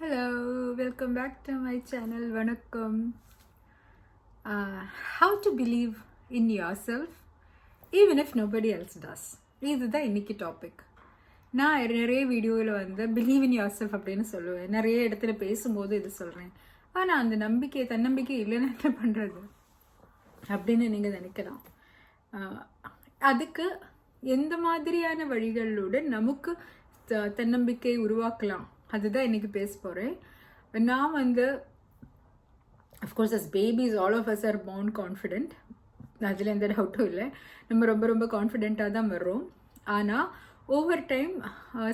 Hello, welcome back to my channel. Vanakkam. How to believe in yourself even if nobody else does. இதுதான் இன்னைக்கு topic. நான் நிறைய வீடியோவில் வந்து பிலீவ் இன் யோர் செல்ஃப் அப்படின்னு சொல்லுவேன். நிறைய இடத்துல பேசும்போது இது சொல்கிறேன். ஆனால் அந்த நம்பிக்கை தன்னம்பிக்கை இல்லைன்னு என்ன பண்ணுறது அப்படின்னு நீங்கள் நினைக்கலாம். அதுக்கு எந்த மாதிரியான வழிகளோடு நமக்கு தன்னம்பிக்கை உருவாக்கலாம் அதுதான் இன்னைக்கு பேச போகிறேன். நான் வந்து of course as babies all of us are born confident. அதில் எந்த டவுட்டும் இல்லை. நம்ம ரொம்ப ரொம்ப கான்ஃபிடென்ட்டாக தான் வர்றோம். ஆனால் over time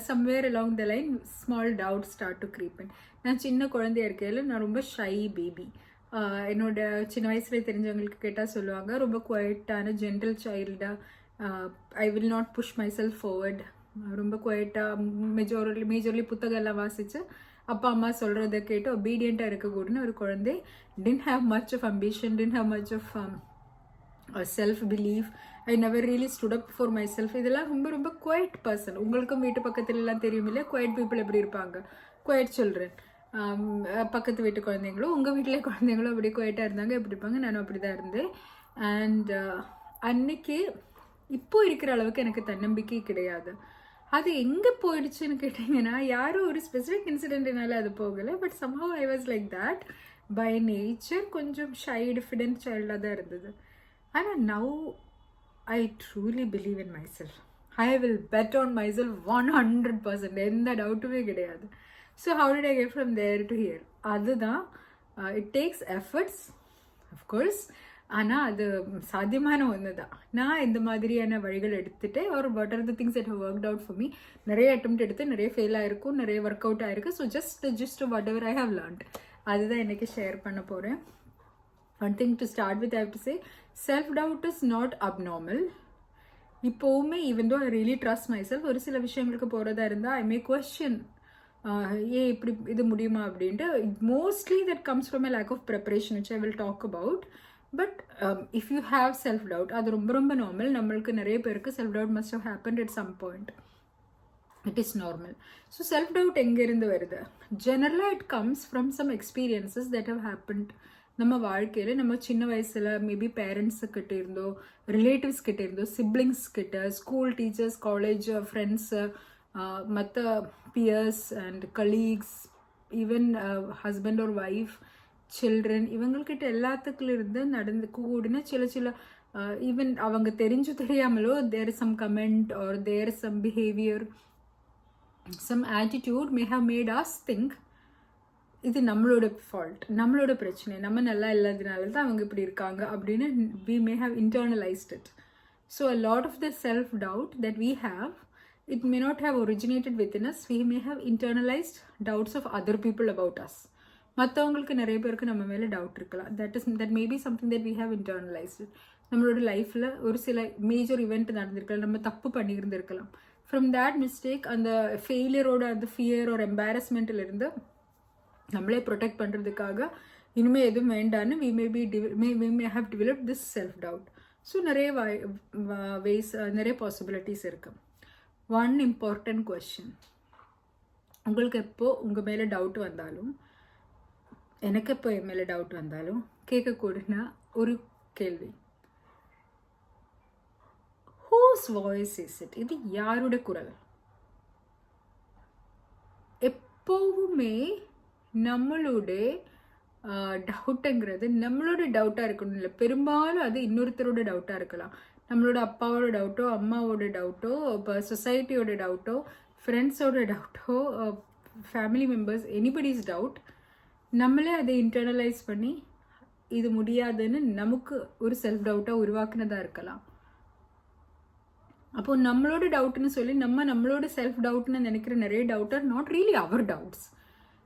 somewhere along the line small doubt start to creep in. நான் சின்ன குழந்தைய இருக்கையில் நான் ரொம்ப ஷை பேபி. என்னோட சின்ன வயசுல தெரிஞ்சவங்களுக்கு கேட்டால் சொல்லுவாங்க ரொம்ப குவைட்டான ஜென்ரல் சைல்டாக. I will not push myself forward. ரொம்ப குவைட்டாக மேஜர்லி புத்தகம் எல்லாம் வாசித்து அப்பா அம்மா சொல்கிறத கேட்டு ஒபீடியண்ட்டாக இருக்கக்கூடன்னு ஒரு குழந்தை. Didn't have much of ambition, didn't have much of self belief. I never really stood up for my self. இதெல்லாம் ரொம்ப ரொம்ப குவைட் பர்சன். உங்களுக்கும் வீட்டு பக்கத்துல எல்லாம் தெரியும் இல்லையா குவைட் பீப்புள் எப்படி இருப்பாங்க, குவைட் சில்ட்ரன். பக்கத்து வீட்டு குழந்தைங்களும் உங்கள் வீட்டிலே குழந்தைங்களும் அப்படி குவைட்டாக இருந்தாங்க, எப்படி இருப்பாங்க. நானும் அப்படி தான் இருந்தேன். அண்ட் அன்னைக்கு இப்போ இருக்கிற அளவுக்கு எனக்கு தன்னம்பிக்கை கிடையாது. அது எங்கே போயிடுச்சுன்னு கேட்டிங்கன்னா யாரும் ஒரு ஸ்பெசிஃபிக் இன்சிடென்ட்னால அது போகலை. But somehow I was like that by nature. கொஞ்சம் ஷை டிஃபிடென்ட் சைல்டாக தான் இருந்தது. ஆனால் now I truly believe in my self. I will bet on my self 100%. எந்த டவுட்டுமே கிடையாது. So how did I get from there to here? அதுதான் it takes efforts of course. ஆனால் அது சாத்தியமான ஒன்று தான். நான் இந்த மாதிரியான வழிகள் எடுத்துகிட்டு ஒரு what are the things that have worked out for me. நிறைய அட்டெம்ப்ட் எடுத்து நிறைய ஃபெயில் ஆகிருக்கும், நிறைய ஒர்க் அவுட் ஆகிருக்கு. So just whatever I have learnt அதுதான் இன்றைக்கி ஷேர் பண்ண போகிறேன். One thing to start with I have to say self doubt is not abnormal. இப்போவுமே even though I really trust myself, ஒரு சில விஷயங்களுக்கு போகிறதா இருந்தால் ஐ மே கொஸ்டின் ஏன் இப்படி இது முடியுமா அப்படின்ட்டு. Mostly that comes from a lack of preparation which I will talk about. But if you have self doubt அது ரொம்ப ரொம்ப நார்மல். நம்மளுக்கு நிறைய பேருக்கு self doubt must have happened at some point. It is normal. So self doubt எங்கேருந்து வருது? ஜெனரலாக it comes from some experiences that have happened நம்ம வாழ்க்கையில். நம்ம சின்ன வயசில் மேபி பேரண்ட்ஸு கிட்ட இருந்தோ, ரிலேட்டிவ்ஸ் கிட்ட இருந்தோ, சிப்ளிங்ஸ் கிட்ட, ஸ்கூல் டீச்சர்ஸ், காலேஜ் ஃப்ரெண்ட்ஸு, மற்ற peers and colleagues, even husband or wife, children, இவங்கக்கிட்ட எல்லாத்துக்குள்ள இருந்து நடந்து கூடின சில ஈவன் அவங்க தெரிஞ்சு தெரியாமலோ there is some comment or there is some behaviour, some attitude may have made us think இது நம்மளோட ஃபால்ட், நம்மளோட பிரச்சனை, நம்ம நல்லா இல்லாததுனால தான் அவங்க இப்படி இருக்காங்க அப்படின்னு we may have internalised it. So a lot of the self doubt that we have, it may not have originated within us. We may have internalized doubts of other people about us. மற்றவங்களுக்கு நிறைய பேருக்கு நம்ம மேலே doubt இருக்கலாம். that may be something that we have internalized. நம்மளோட லைஃப்பில் ஒரு சில மேஜர் இவெண்ட் நடந்திருக்கலாம், நம்ம தப்பு பண்ணியிருந்திருக்கலாம். ஃப்ரம் தேட் மிஸ்டேக் அந்த ஃபெயிலியரோட அந்த ஃபியர் ஒரு எம்பாரஸ்மெண்ட்டிலிருந்து நம்மளே ப்ரொடெக்ட் பண்ணுறதுக்காக இனிமேல் எதுவும் வேண்டான்னு we may have developed this self doubt. So நிறைய ways, நிறைய பாசிபிலிட்டிஸ் இருக்குது. ஒன் இம்பார்ட்டன்ட் கொஸ்டின், உங்களுக்கு எப்போ உங்கள் மேலே டவுட் வந்தாலும், எனக்கு எப்போ என் மேலே டவுட் வந்தாலும் கேட்கக்கூடனா ஒரு கேள்வி, ஹூஸ் வாய்ஸ் இஸ் இட்? இது யாரோட குரல்? எப்போவுமே நம்மளோட டவுட்டுங்கிறது நம்மளோட டவுட்டாக இருக்கணும் இல்லை, பெரும்பாலும் அது இன்னொருத்தரோட டவுட்டாக இருக்கலாம். நம்மளோட அப்பாவோட டவுட்டோ, அம்மாவோட டவுட்டோ, இப்போ சொசைட்டியோட டவுட்டோ, ஃப்ரெண்ட்ஸோட டவுட்டோ, ஃபேமிலி மெம்பர்ஸ், எனிபடிஸ் டவுட். நம்மளே அதை இன்டர்னலைஸ் பண்ணி இது முடியாதுன்னு நமக்கு ஒரு செல்ஃப் டவுட்டாக உருவாக்குனதாக இருக்கலாம். அப்போது நம்மளோட டவுட்னு சொல்லி நம்மளோட செல்ஃப் டவுட்னு நினைக்கிற நிறைய doubt are not really our doubts.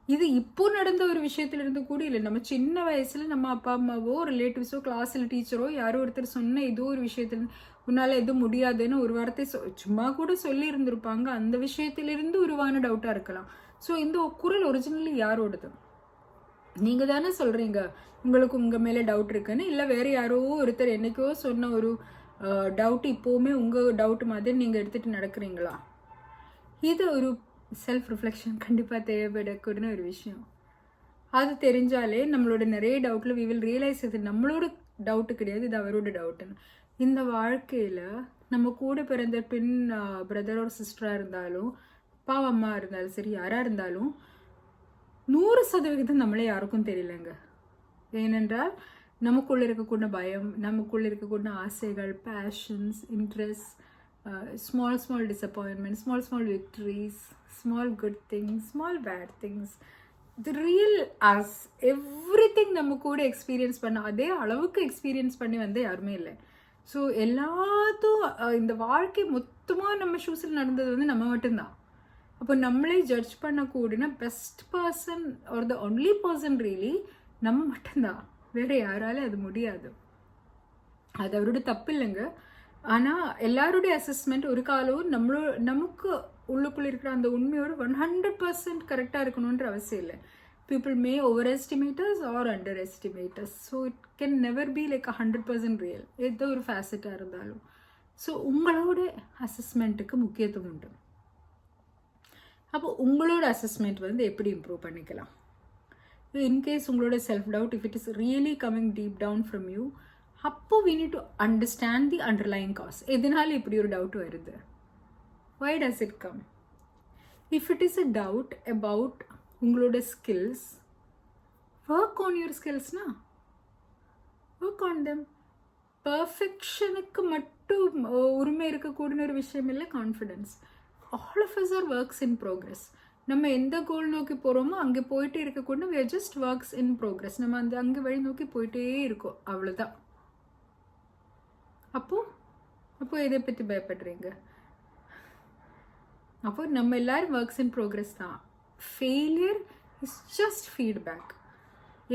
இது இப்போ நடந்த ஒரு விஷயத்துலேருந்து கூட இல்லை. நம்ம சின்ன வயசில் நம்ம அப்பா அம்மாவோ, ரிலேட்டிவ்ஸோ, கிளாஸில் டீச்சரோ யாரோ ஒருத்தர் சொன்ன ஏதோ ஒரு விஷயத்துலேருந்து உன்னால் எதுவும் முடியாதுன்னு ஒரு வார்த்தை சும்மா கூட சொல்லி இருந்திருப்பாங்க. அந்த விஷயத்திலிருந்து உருவான டவுட்டாக இருக்கலாம். ஸோ இந்த குரல் ஒரிஜினலி யாரோடது? நீங்கள் தானே சொல்கிறீங்க உங்களுக்கு உங்கள் மேலே டவுட் இருக்குன்னு. இல்லை வேறு யாரோ ஒருத்தர் என்றைக்கோ சொன்ன ஒரு டவுட் இப்போவுமே உங்கள் டவுட் மாதிரி நீங்கள் எடுத்துகிட்டு நடக்கிறீங்களா? இது ஒரு செல்ஃப் ரிஃப்ளெக்ஷன் கண்டிப்பாக தேவைப்படக்கூடிய ஒரு விஷயம். அது தெரிஞ்சாலே நம்மளோட நிறைய டவுட்டில் வி வில் ரியலைஸ் இது நம்மளோட டவுட்டு கிடையாது, இது அவரோட டவுட்டுன்னு. இந்த வாழ்க்கையில் நம்ம கூட பிறந்த பிரதர் ஒரு சிஸ்டராக இருந்தாலும், அப்பா அம்மா இருந்தாலும் சரி, யாராக இருந்தாலும் 100% நம்மளே யாருக்கும் தெரியலங்க. ஏனென்றால் நமக்குள்ளே இருக்கக்கூடிய பயம், நமக்குள்ளே இருக்கக்கூடிய ஆசைகள், passions, interest, small disappointment, small victories, small good things, small bad things, the real us, everything நம்ம கூட எக்ஸ்பீரியன்ஸ் பண்ண அதே அளவுக்கு எக்ஸ்பீரியன்ஸ் பண்ணி வந்து யாருமே இல்லை. ஸோ எல்லாத்தும் இந்த வாழ்க்கை மொத்தமாக நம்ம ஷூஸில் நடந்தது வந்து நம்ம மட்டும்தான். அப்போ நம்மளே ஜட்ஜ் பண்ணக்கூடியனா best person are the only person really நம்ம மட்டும்தான், வேறு யாராலும் அது முடியாது. அது அவரோட தப்பு இல்லைங்க. ஆனால் எல்லாருடைய அசஸ்மெண்ட் ஒரு காலம் நமக்கு உள்ளுக்குள்ளே இருக்கிற அந்த உண்மையோடு 100% கரெக்டாக இருக்கணுன்ற அவசியம் இல்லை. People may overestimate us or underestimate us. So it can never be like 100% real. ஏதோ ஒரு ஃபேசட்டாக இருந்தாலும். ஸோ உங்களோட அசஸ்மெண்ட்டுக்கு முக்கியத்துவம் உண்டு. அப்போ உங்களோட அசஸ்மெண்ட் வந்து எப்படி இம்ப்ரூவ் பண்ணிக்கலாம்? இன்கேஸ் உங்களோட self doubt if it is really coming deep down from you, அப்போ we need to understand the underlying cause. எதனால இப்படி ஒரு டவுட் வருது? Why does it come? If it is a doubt about உங்களோட skills, work on your ஸ்கில்ஸ்னா work on them. பர்ஃபெக்ஷனுக்கு மட்டும் உரிமை இருக்கக்கூடிய ஒரு விஷயம் இல்லை confidence. All of us are works in progress. நம்ம எந்த கோல் நோக்கி போகிறோமோ அங்கே போயிட்டே இருக்கக்கூடிய we are just works in progress. நம்ம அங்கே வழி நோக்கி போயிட்டே இருக்கோம், அவ்வளோதான். அப்போ எதை பற்றி பயப்படுறீங்க? அப்போ நம்ம எல்லாரும் ஒர்க்ஸ் இன் ப்ரோக்ரஸ் தான். Failure is just feedback.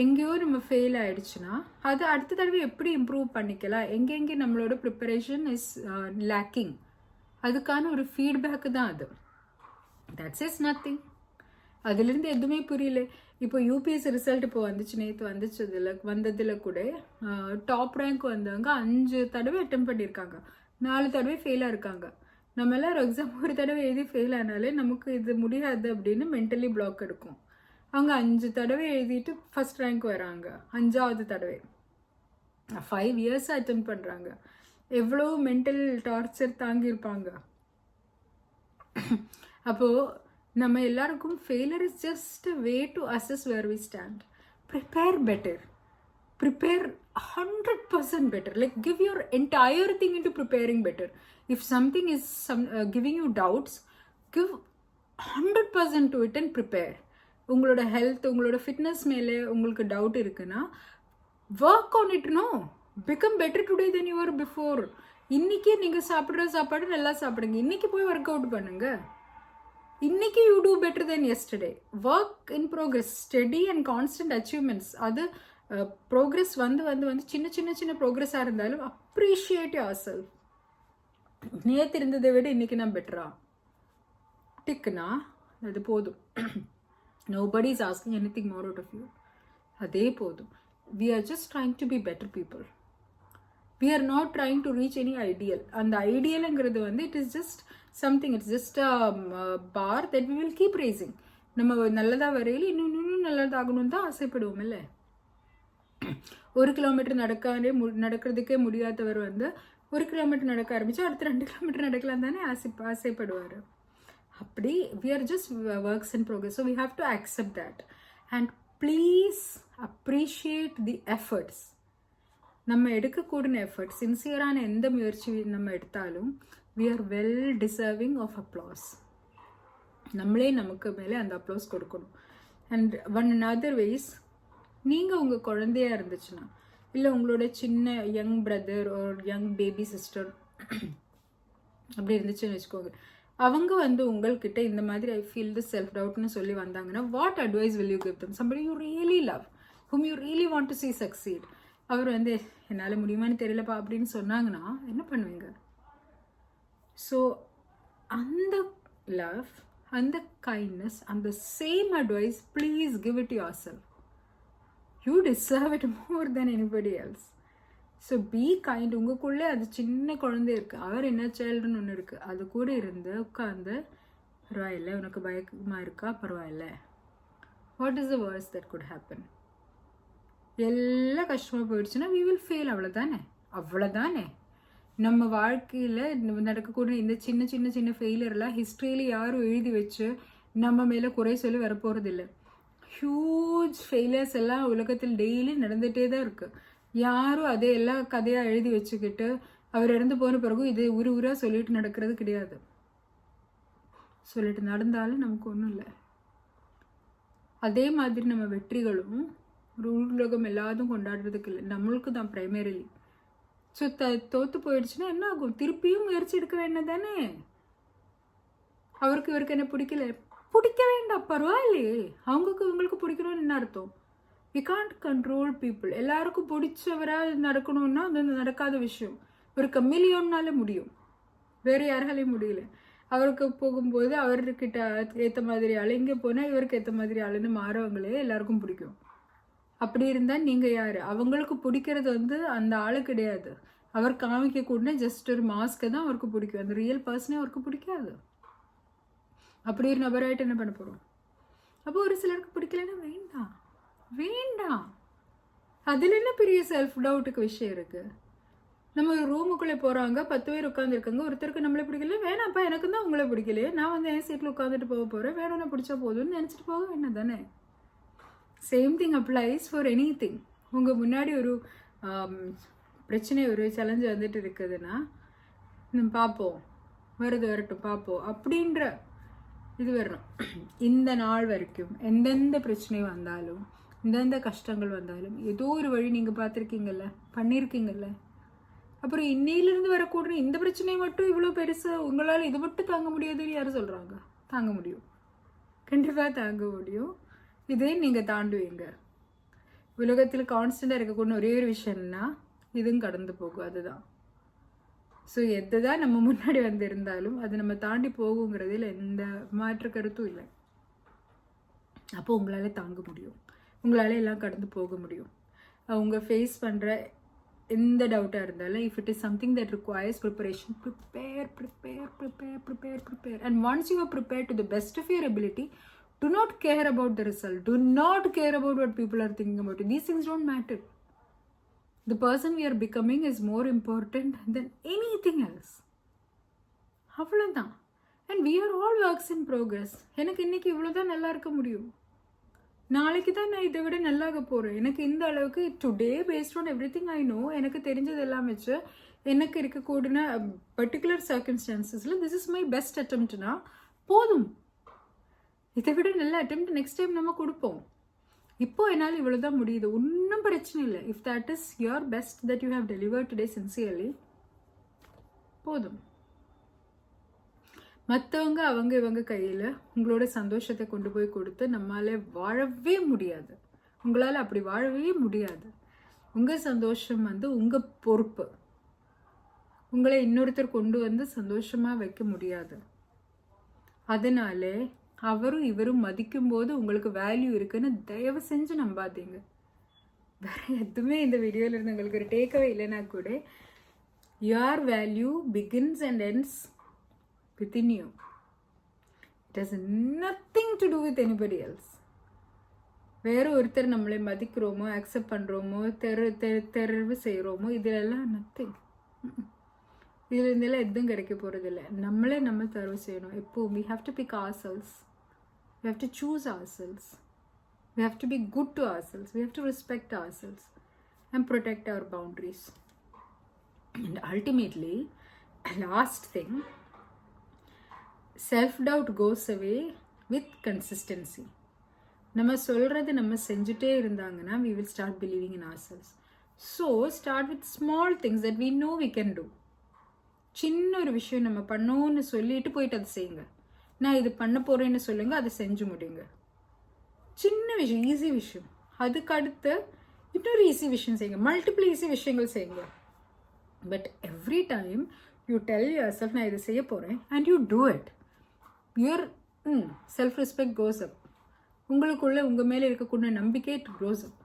எங்கேயோ நம்ம ஃபெயில் ஆகிடுச்சுன்னா அது அடுத்த தடவை எப்படி இம்ப்ரூவ் பண்ணிக்கலாம், எங்கெங்கே நம்மளோட ப்ரிப்பரேஷன் இஸ் லேக்கிங், அதுக்கான ஒரு ஃபீட்பேக்கு தான் அது. That's is nothing. அதுலேருந்து எதுவுமே புரியல. இப்போ யூபிஎஸ்சி ரிசல்ட் இப்போ வந்துச்சு, நேற்று வந்ததில் கூட டாப் ரேங்க் வந்தவங்க 5 தடவை அட்டெம்ப்ட் பண்ணியிருக்காங்க, 4 தடவை ஃபெயிலாக இருக்காங்க. நம்ம எல்லாரும் எக்ஸாம் ஒரு தடவை எழுதி ஃபெயில் ஆனாலே நமக்கு இது முடியாது அப்படின்னு மென்டலி பிளாக் எடுக்கும். அவங்க 5 தடவை எழுதிட்டு ஃபர்ஸ்ட் ரேங்க் வராங்க, 5ஆவது தடவை. 5 இயர்ஸ் அட்டெம்ப்ட் பண்ணுறாங்க. எவ்வளோ மென்டல் டார்ச்சர் தாங்கியிருப்பாங்க. அப்போது நம்ம எல்லாருக்கும் failure is just a way to assess where we stand. Prepare better. Prepare 100% better. Like give your entire thing into preparing better. If something is giving you doubts, give 100% to it and prepare. உங்களோட health, உங்களோட fitness மேலே உங்களுக்கு doubt இருக்குன்னா work on it. No, become better today then you are before. இன்னைக்கு நீங்கள் சாப்பிட்ற சாப்பாடு நல்லா சாப்பிடுங்க. இன்னைக்கு போய் ஒர்க் அவுட் பண்ணுங்க. இன்னைக்கு you do better then yesterday. Work in progress, steady and constant achievements. அது ப்ரோக்ரஸ் வந்து சின்ன ப்ரோக்ரஸாக இருந்தாலும் அப்ரிஷியேட் யுவர் செல்ஃப். நேற்று இருந்ததை விட இன்னைக்கு நான் பெட்டரா டிக்குனா அது போதும். Nobody is asking anything more out of you. அதே போதும். We are just trying to be better people. We are not trying to reach any ideal. அந்த ஐடியலுங்கிறது வந்து it is just something, it's just bar that we will keep raising. நம்ம நல்லதாக வரையில் இன்னும் நல்லதாகணும்னு தான் ஆசைப்படுவோம் இல்லை? 1 கிலோமீட்டர் நடக்கிறதுக்கே முடியாதவர் வந்து 1 கிலோமீட்டர் நடக்க ஆரம்பிச்சு அடுத்து 2 கிலோமீட்டர் நடக்கலாம் தானே ஆசைப்படுவார். அப்படி we are just works in progress. So we have to accept that and please appreciate the efforts. நம்ம எடுக்கக்கூடிய எஃபர்ட், சின்சியரான எந்த முயற்சி நம்ம எடுத்தாலும் we are well deserving of applause. நம்மளே நமக்கு மேலே அந்த அப்ளோஸ் கொடுக்கணும். அண்ட் ஒன் அனதர் வேஸ், நீங்கள் உங்கள் குழந்தையா இருந்துச்சுன்னா, இல்லை உங்களோட சின்ன யங் பிரதர் ஒரு யங் பேபி சிஸ்டர் அப்படி இருந்துச்சுன்னு வச்சுக்கோங்க, அவங்க வந்து உங்கள்கிட்ட இந்த மாதிரி ஐ ஃபீல் தி செல்ஃப் டவுட்னு சொல்லி வந்தாங்கன்னா, what advice will you give them? Somebody you really love, whom you really want to see succeed. அவர் வந்து என்னால் முடியுமான்னு தெரியலப்பா அப்படின்னு சொன்னாங்கன்னா என்ன பண்ணுவீங்க? ஸோ அந்த லவ், அந்த கைண்ட்னஸ், அந்த same advice please give it your self. You deserve it more then anybody else. So be kind. உங்களுக்குள்ளே அது சின்ன குழந்தை இருக்குது, அவர் என்ன சைல்டுன்னு ஒன்று இருக்குது, அது கூட இருந்து உட்காந்து பரவாயில்ல, உனக்கு பயமாக இருக்கா, பரவாயில்ல. What is the worst that good happen? எல்லாம் கஷ்டமாக போயிடுச்சுன்னா we will fail. அவ்வளோதானே. நம்ம வாழ்க்கையில் நடக்கக்கூடிய இந்த சின்ன சின்ன சின்ன ஃபெயிலியர்லாம் ஹிஸ்ட்ரியில் யாரும் எழுதி வச்சு நம்ம மேலே குறை சொல்லி வரப்போகிறதில்ல. ஹியூஜ் ஃபெயிலியர்ஸ் எல்லாம் உலகத்தில் டெய்லி நடந்துகிட்டே தான் இருக்குது. யாரும் அதையெல்லாம் கதையாக எழுதி வச்சுக்கிட்டு அவர் இறந்து போன பிறகு இது ஊராக சொல்லிட்டு நடக்கிறது கிடையாது. சொல்லிட்டு நடந்தாலும் நமக்கு ஒன்றும் இல்லை. அதே மாதிரி நம்ம வெற்றிகளும் ஒரு உலகம் எல்லாத்தையும் கொண்டாடுறதுக்கு இல்லை, நம்மளுக்கு தான் ப்ரைமரிலி. ஸோ தோற்று போயிடுச்சுன்னா என்ன ஆகும்? திருப்பியும் முயற்சி எடுக்க வேண்டாம் தானே. அவருக்கு இவருக்கு என்ன பிடிக்க வேண்டாம், பரவாயில்லையே. இவங்களுக்கு பிடிக்கணும்னு என்ன அர்த்தம்? We can't control people. எல்லாருக்கும் பிடிச்சவராக நடக்கணும்னா அது நடக்காத விஷயம். ஒரு கமிலியோன்னால முடியும், வேறு யாராலையும் முடியல. அவருக்கு போகும்போது அவர்கிட்ட ஏற்ற மாதிரி ஆள், இங்கே போனால் இவருக்கு ஏற்ற மாதிரி ஆளுன்னு மாறவங்களே எல்லாருக்கும் பிடிக்கும். அப்படி இருந்தால் நீங்கள் யார்? அவங்களுக்கு பிடிக்கிறது அந்த ஆளு கிடையாது. அவர் காமிக்கக்கூட ஜஸ்ட் ஒரு மாஸ்க்கை தான் அவருக்கு பிடிக்கும். அந்த ரியல் பர்சனே அவருக்கு பிடிக்காது. அப்படி ஒரு நபராயிட்டு என்ன பண்ண போகிறோம்? அப்போ ஒரு சிலருக்கு பிடிக்கலன்னா வேண்டாம். அதில் என்ன பெரிய செல்ஃப் டவுட்டுக்கு விஷயம் இருக்குது? நம்ம ஒரு ரூமுக்குள்ளே போகிறாங்க, 10 பேர் உட்காந்துருக்காங்க, ஒருத்தருக்கு நம்மளே பிடிக்கல, வேணாப்பா எனக்கு தான் உங்களே பிடிக்கலையே, நான் என் சீட்டில் உட்காந்துட்டு போக போகிறேன், வேணும்னா பிடிச்சா போதும்னு நினச்சிட்டு போக வேண்டாம் தானே. Same thing applies for any thing. உங்கள் முன்னாடி ஒரு பிரச்சனை, ஒரு சேலஞ்சு வந்துட்டு இருக்குதுன்னா பார்ப்போம், வரட்டும் பார்ப்போம் அப்படின்ற இது வரணும். இந்த நாள் வரைக்கும் எந்தெந்த பிரச்சனை வந்தாலும், எந்தெந்த கஷ்டங்கள் வந்தாலும் ஏதோ ஒரு வழி நீங்கள் பார்த்துருக்கீங்கல்ல, பண்ணியிருக்கீங்கல்ல. அப்புறம் இன்னையிலிருந்து வரக்கூடிய இந்த பிரச்சனையை மட்டும் இவ்வளோ பெருசு, உங்களால் இது மட்டும் தாங்க முடியாதுன்னு யாரும் சொல்கிறாங்க? தாங்க முடியும், கண்டிப்பாக தாங்க முடியும். இதே நீங்கள் தாண்டுவீங்க. உலகத்தில் கான்ஸ்டண்ட்டாக இருக்கக்கூடிய ஒரே ஒரு விஷயம்னா இதுவும் கடந்து போகும், அதுதான். ஸோ எது தான் நம்ம முன்னாடி இருந்தாலும் அது நம்ம தாண்டி போகுங்கிறதில் எந்த மாற்று கருத்தும் இல்லை. அப்போ உங்களால் தாங்க முடியும், உங்களால் எல்லாம் கடந்து போக முடியும். அவங்க ஃபேஸ் பண்ணுற எந்த டவுட்டாக இருந்தாலும், if it is something that requires preparation, prepare. And once you are prepare to the best of your ability, do not care about the result. Do not care about what people are thinking about you. These things don't matter. The person we are becoming is more important than anything else. அவ்வளோதான். And we are all works in progress. எனக்கு இன்னைக்கு இவ்வளோதான் நல்லா இருக்க முடியும், நாளைக்கு தான் நான் இதை விட நல்லாக போகிறேன். எனக்கு இந்த அளவுக்கு today based on everything I know, எனக்கு தெரிஞ்சது எல்லாம் வச்சு எனக்கு இருக்கக்கூடிய பர்டிகுலர் சர்க்கம்ஸ்டான்சஸில் திஸ் இஸ் மை பெஸ்ட் அட்டெம்ப்ட்னா போதும். இதை விட நல்ல அட்டெம்ப்ட் நெக்ஸ்ட் டைம் நம்ம கொடுப்போம். இப்போ என்னால் இவ்வளோ தான் முடியுது, ஒன்றும் பிரச்சனை இல்லை. If that is your best that you have delivered today sincerely, போதும். மற்றவங்க இவங்க கையில் உங்களோட சந்தோஷத்தை கொண்டு போய் கொடுத்து நம்மளால வாழவே முடியாது. உங்களால் அப்படி வாழவே முடியாது. உங்கள் சந்தோஷம் உங்கள் பொறுப்பு. உங்களை இன்னொருத்தர் கொண்டு சந்தோஷமாக வைக்க முடியாது. அதனால அவரும் இவரும் மதிக்கும் போது உங்களுக்கு வேல்யூ இருக்குன்னு தயவு செஞ்சு நம்பாதீங்க. வேற எதுவுமே இந்த வீடியோவில் இருந்து உங்களுக்கு ஒரு டேக்அவே இல்லைன்னா கூட, your value begins and ends within you. It has nothing to do with anybody else. வேறு ஒருத்தர் நம்மளை மதிக்கிறோமோ, அக்செப்ட் பண்ணுறோமோ, தெரிவு செய்கிறோமோ, இதிலெல்லாம் நத்திங். இதில் இருந்தெல்லாம் எதுவும் கிடைக்க போகிறதில்ல. நம்மளே நம்ம தேர்வு செய்யணும் எப்போவும். we have to pick ourselves. We have to choose ourselves. We have to be good to ourselves. We have to respect ourselves and protect our boundaries. And ultimately, last thing, self-doubt goes away with consistency. நம்ம சொல்கிறது நம்ம செஞ்சுட்டே இருந்தாங்கன்னா we will start believing in ourselves. So start with small things that we know we can do. சின்ன ஒரு விஷயம் நம்ம பண்ணோன்னு சொல்லிட்டு போயிட்டு அதை செய்யுங்க. நான் இது பண்ண போகிறேன்னு சொல்லுங்க, அதை செஞ்சு முடியுங்க. சின்ன விஷயம், ஈஸி விஷயம். அதுக்கு அடுத்து இன்னொரு ஈஸி விஷயம் செய்யுங்க, மல்டிபிள் ஈஸி விஷயங்கள் செய்யுங்க. But every time you tell yourself நான் இதை செய்ய போகிறேன் and you do it. Yourself respect goes up. உங்களுக்குள்ள உங்கள் மேலே இருக்கக்கூடிய நம்பிக்கை இட் க்ரோஸ் அப்.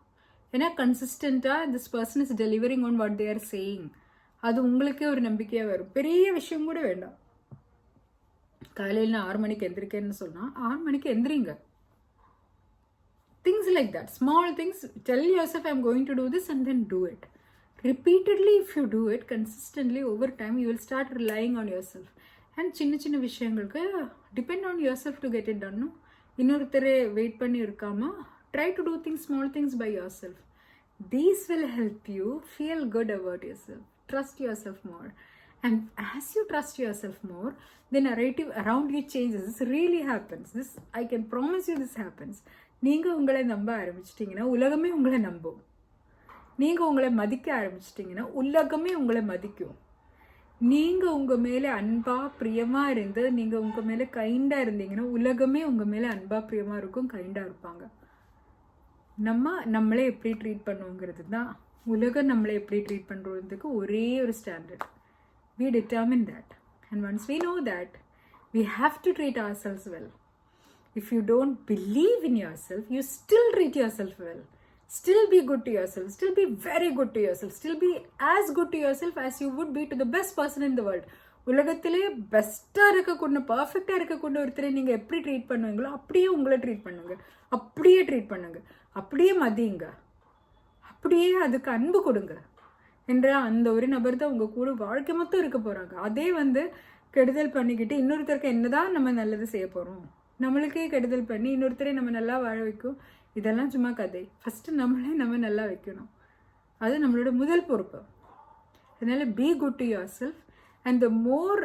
ஏன்னா கன்சிஸ்டண்ட்டாக this person is delivering on what they are saying. அது உங்களுக்கே ஒரு நம்பிக்கையாக வரும். பெரிய விஷயம் கூட வேண்டாம், காலையில் நான் 6 மணிக்கு எந்திரிக்கேன்னு சொன்னால் 6 மணிக்கு எந்திரிங்க. Things like that, small things. Tell yourself I'm going to do this and then do it. Repeatedly, if you do it consistently over time, you will start relying on yourself. And சின்ன விஷயங்களுக்கு depend on yourself to get it done. No? இன்னொருத்தரை wait பண்ணி இருக்காம try to do things, small things by yourself. These will help you feel good about yourself, trust yourself more. And as you trust yourself more, the narrative around you changes. This really happens. This, I can promise you, this happens. நீங்கள் உங்களை நம்ப ஆரம்பிச்சிட்டிங்கன்னா உலகமே உங்களை நம்பும். நீங்கள் உங்களை மதிக்க ஆரம்பிச்சிட்டிங்கன்னா உலகமே உங்களை மதிக்கும். நீங்கள் உங்கள் மேலே அன்பாக பிரியமாக இருந்து நீங்கள் உங்கள் மேலே கைண்டாக இருந்தீங்கன்னா உலகமே உங்கள் மேலே அன்பாக பிரியமாக இருக்கும், கைண்டாக இருப்பாங்க. நம்மளே எப்படி ட்ரீட் பண்ணுவோங்கிறது தான் உலகம் நம்மளை எப்படி ட்ரீட் பண்ணுறதுக்கு ஒரே ஒரு standard. We determine that. And once we know that, we have to treat ourselves well. If you don't believe in yourself, you still treat yourself well. Still be good to yourself. Still be very good to yourself. Still be as good to yourself as you would be to the best person in the world. உலகத்திலே பெஸ்ட்டாக இருக்கக்கூடிய பர்ஃபெக்டாக இருக்கக்கூடிய ஒருத்தரை நீங்கள் எப்படி treat பண்ணுவீங்களோ அப்படியே உங்களை ட்ரீட் பண்ணுங்க. அப்படியே ட்ரீட் பண்ணுங்க. அப்படியே மதியுங்க. அப்படியே அதுக்கு அன்பு கொடுங்க என்ற அந்த ஒரு நபர் தான் உங்கள் கூட வாழ்க்கை மொத்தம் இருக்க போகிறாங்க. அதே கெடுதல் பண்ணிக்கிட்டு இன்னொருத்தருக்கு என்னதான் நம்ம நல்லது செய்ய போகிறோம், நம்மளுக்கே கெடுதல் பண்ணி இன்னொருத்தரை நம்ம நல்லா வாழ வைக்கும், இதெல்லாம் சும்மா கதை. ஃபஸ்ட்டு நம்ம நல்லா வைக்கணும். அது நம்மளோட முதல் பொறுப்பு. அதனால் be good to your self. And the more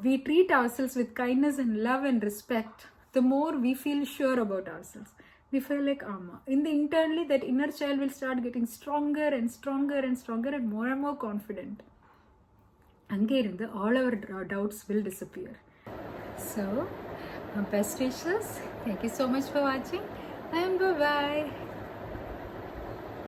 we treat ourselves with kindness and love and respect, the more we feel sure about ourselves. We feel like in the internally that inner child will start getting stronger and stronger and stronger and more confident. அங்கே இருந்து all our doubts will disappear. So best wishes. Thank you so much for watching and bye bye.